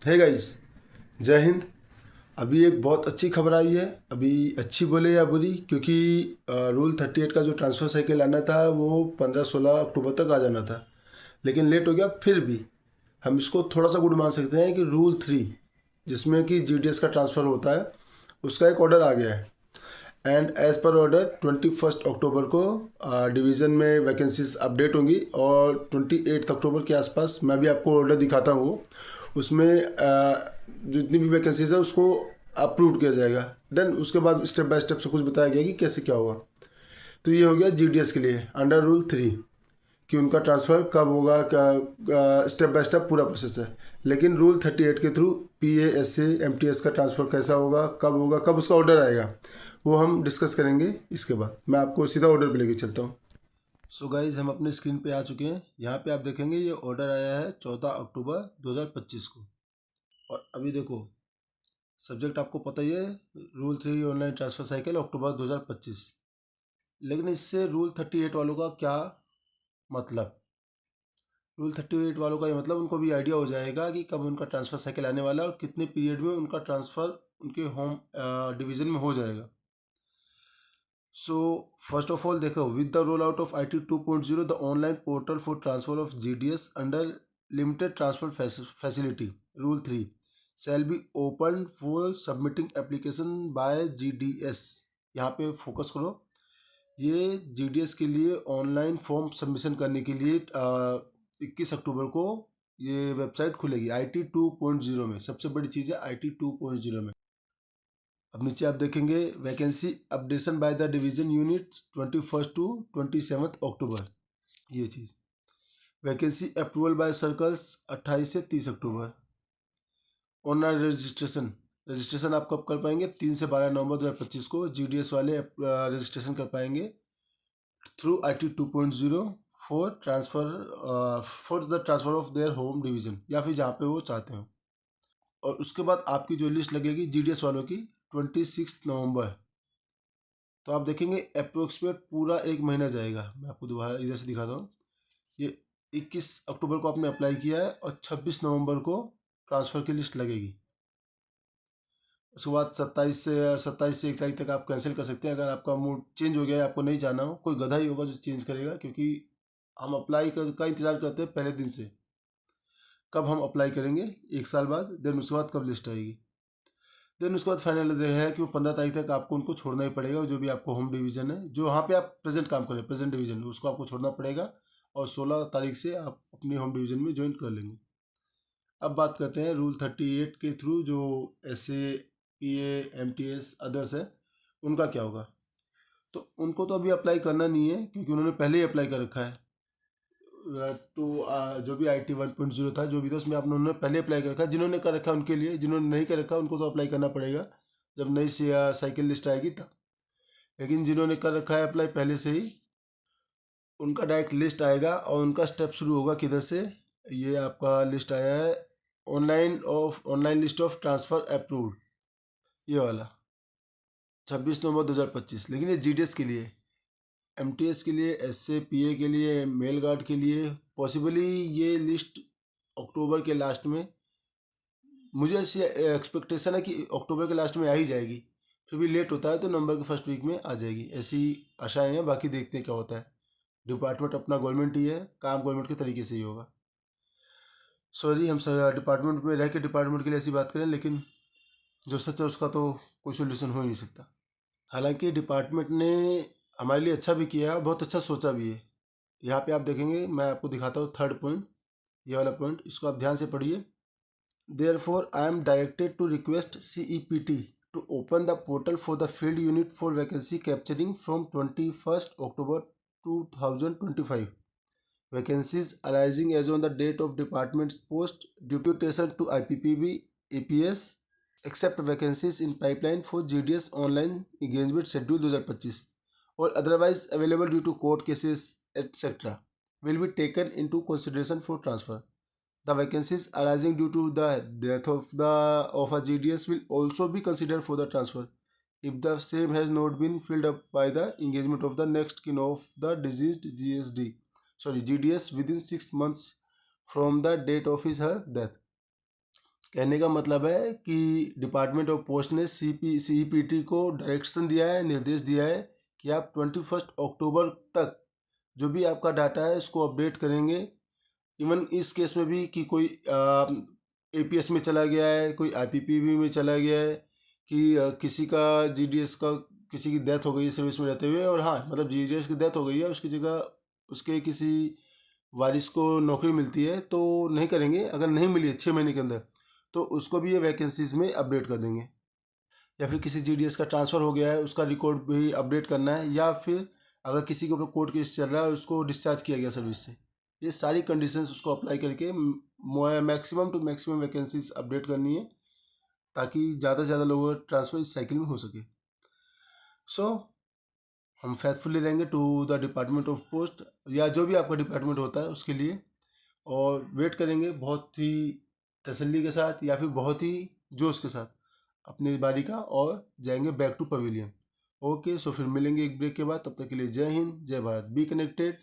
Hey guys, जय हिंद। अभी एक बहुत अच्छी खबर आई है। अभी अच्छी बोले या बुरी, क्योंकि रूल 38 का जो ट्रांसफ़र साइकिल आना था वो 15-16 अक्टूबर तक आ जाना था, लेकिन लेट हो गया। फिर भी हम इसको थोड़ा सा गुड मान सकते हैं कि रूल 3 जिसमें कि जीडीएस का ट्रांसफ़र होता है, उसका एक ऑर्डर आ गया है। एंड एज़ पर ऑर्डर 21 अक्टूबर को डिवीज़न में वैकेंसीज अपडेट होंगी, और 28 अक्टूबर के आसपास मैं भी आपको ऑर्डर दिखाता हूँ। उसमें जितनी भी वैकेंसीज है उसको अप्रूव किया जाएगा। देन उसके बाद स्टेप बाय स्टेप सब कुछ बताया गया कि कैसे क्या होगा। तो ये हो गया जीडीएस के लिए अंडर रूल 3 कि उनका ट्रांसफ़र कब होगा, क्या स्टेप बाय स्टेप पूरा प्रोसेस है। लेकिन रूल 38 के थ्रू पीए, एसए, एमटीएस का ट्रांसफ़र कैसा होगा, कब उसका ऑर्डर आएगा, वो हम डिस्कस करेंगे। इसके बाद मैं आपको सीधा ऑर्डर पे लेके चलता हूँ। सो गाइज, हम अपने स्क्रीन पे आ चुके हैं। यहाँ पे आप देखेंगे ये ऑर्डर आया है 14 अक्टूबर 2025 को। और अभी देखो, सब्जेक्ट आपको पता ही है, रूल 3 ऑनलाइन ट्रांसफ़र साइकिल अक्टूबर 2025। लेकिन इससे रूल 38 वालों का क्या मतलब? रूल 38 वालों का ये मतलब, उनको भी आइडिया हो जाएगा कि कब उनका ट्रांसफ़र साइकिल आने वाला है और कितने पीरियड में उनका ट्रांसफ़र उनके होम डिवीज़न में हो जाएगा। सो फर्स्ट ऑफ ऑल देखो, with the roll out of IT 2.0 the online portal for transfer of GDS under limited transfer facility rule 3 shall be open for submitting application by GDS। यहाँ पे focus करो। ये GDS के लिए online form submission करने के लिए 21 अक्टूबर को ये वेबसाइट खुलेगी IT 2.0 में। सबसे बड़ी चीज़ है IT 2.0 में। अब नीचे आप देखेंगे vacancy updation by the division unit 21 to 27 October. ये चीज़ वैकेंसी अप्रूवल बाय सर्कल्स 28 से 30 अक्टूबर। ऑनलाइन रजिस्ट्रेशन आप कब कर पाएंगे? 3 से 12 नवंबर 2025 को GDS वाले रजिस्ट्रेशन कर पाएंगे through IT 2.0 for the transfer of their home division, या फिर जहाँ पे वो चाहते हो। और उसके बाद आपकी जो लिस्ट लगेगी GDS वालों की 26 नवंबर। तो आप देखेंगे अप्रोक्सीमेट पूरा एक महीना जाएगा। मैं आपको दोबारा इधर से दिखाता हूँ। ये 21 अक्टूबर को आपने अप्लाई किया है और 26 नवंबर को ट्रांसफ़र की लिस्ट लगेगी। उसके बाद 27 से 1 तारीख तक आप कैंसिल कर सकते हैं। अगर आपका मूड चेंज हो गया है, आपको नहीं जाना हो, कोई गधा ही होगा जो चेंज करेगा, क्योंकि हम अप्लाई का इंतज़ार करते हैं पहले दिन से। कब हम अप्लाई करेंगे? 1 साल बाद। देन उसके बाद कब लिस्ट आएगी। देन उसके बाद फाइनल है कि वो 15 तारीख तक आपको उनको छोड़ना ही पड़ेगा। जो भी आपको होम डिवीज़न है, जो वहाँ पे आप प्रेजेंट काम करें, प्रेजेंट डिवीज़न, उसको आपको छोड़ना पड़ेगा। और 16 तारीख से आप अपनी होम डिवीज़न में ज्वाइन कर लेंगे। अब बात करते हैं रूल 38 के थ्रू जो एसए, पीए, एमटीएस अदर्स है, उनका क्या होगा। तो उनको तो अभी अप्लाई करना नहीं है, क्योंकि उन्होंने पहले ही अप्लाई कर रखा है। तो जो भी IT 1.0 था, जो भी था, उसमें आपने उन्होंने पहले अप्लाई कर रखा है। जिन्होंने कर रखा है उनके लिए, जिन्होंने नहीं कर रखा उनको तो अप्लाई करना पड़ेगा जब नई साइकिल लिस्ट आएगी तब। लेकिन जिन्होंने कर रखा है अप्लाई पहले से ही, उनका डायरेक्ट लिस्ट आएगा और उनका स्टेप शुरू होगा किधर से। ये आपका लिस्ट आया है online list of transfer approved, ये वाला 26 नवंबर 2025। लेकिन ये GDS के लिए, MTS के लिए, SC PA के लिए, मेल गार्ड के लिए पॉसिबली ये लिस्ट अक्टूबर के लास्ट में, मुझे ऐसी एक्सपेक्टेशन है कि अक्टूबर के लास्ट में आ ही जाएगी। फिर भी लेट होता है तो नवंबर के फर्स्ट वीक में आ जाएगी, ऐसी आशाएं हैं। बाकी देखते हैं क्या होता है। डिपार्टमेंट अपना गवर्नमेंट ही है, काम गवर्नमेंट के तरीके से ही होगा। सॉरी, हम डिपार्टमेंट में रह के डिपार्टमेंट के लिए ऐसी बात करें, लेकिन जो सच है उसका तो कोई सोल्यूशन हो ही नहीं सकता। हालांकि डिपार्टमेंट ने हमारे लिए अच्छा भी किया है, बहुत अच्छा सोचा भी है। यहाँ पे आप देखेंगे, मैं आपको दिखाता हूँ थर्ड पॉइंट, ये वाला पॉइंट, इसको आप ध्यान से पढ़िए। Therefore, I am directed to request CEPT to open the portal for the field unit for vacancy capturing from 21st October 2025. Vacancies arising as on the date of department's post deputation to IPPB, APS, except vacancies in pipeline for GDS online engagement schedule 2025 or otherwise available due to court cases, etc. will be taken into consideration for transfer. The vacancies arising due to the death of a GDS will also be considered for the transfer if the same has not been filled up by the engagement of the next kin of the deceased GDS within 6 months from the date of his her death. कहने का मतलब है कि department of post ने CEPT को direction दिया है, निर्देश दिया है कि आप 21 अक्टूबर तक जो भी आपका डाटा है इसको अपडेट करेंगे। इवन इस केस में भी कि कोई APS में चला गया है, कोई IPPB में चला गया है, कि किसी का GDS का किसी की डेथ हो गई है सर्विस में रहते हुए, और हाँ मतलब GDS की डेथ हो गई है, उसकी जगह उसके किसी वारिस को नौकरी मिलती है तो नहीं करेंगे। अगर नहीं मिली है 6 महीने के अंदर तो उसको भी ये वैकेंसीज में अपडेट कर देंगे। या फिर किसी GDS का ट्रांसफ़र हो गया है उसका रिकॉर्ड भी अपडेट करना है, या फिर अगर किसी के ऊपर कोर्ट केस चल रहा है उसको डिस्चार्ज किया गया सर्विस से, ये सारी कंडीशंस उसको अप्लाई करके maximum to maximum vacancies update करनी है, ताकि ज़्यादा से ज़्यादा लोगों का ट्रांसफ़र इस साइकिल में हो सके। सो हम फेथफुली रहेंगे to the department of post, या जो भी आपका डिपार्टमेंट होता है उसके लिए, और वेट करेंगे बहुत ही तसल्ली के साथ या फिर बहुत ही जोश के साथ अपनी बारी का, और जाएंगे बैक टू पवेलियन। ओके, सो फिर मिलेंगे एक ब्रेक के बाद। तब तक के लिए जय हिंद, जय भारत, बी कनेक्टेड।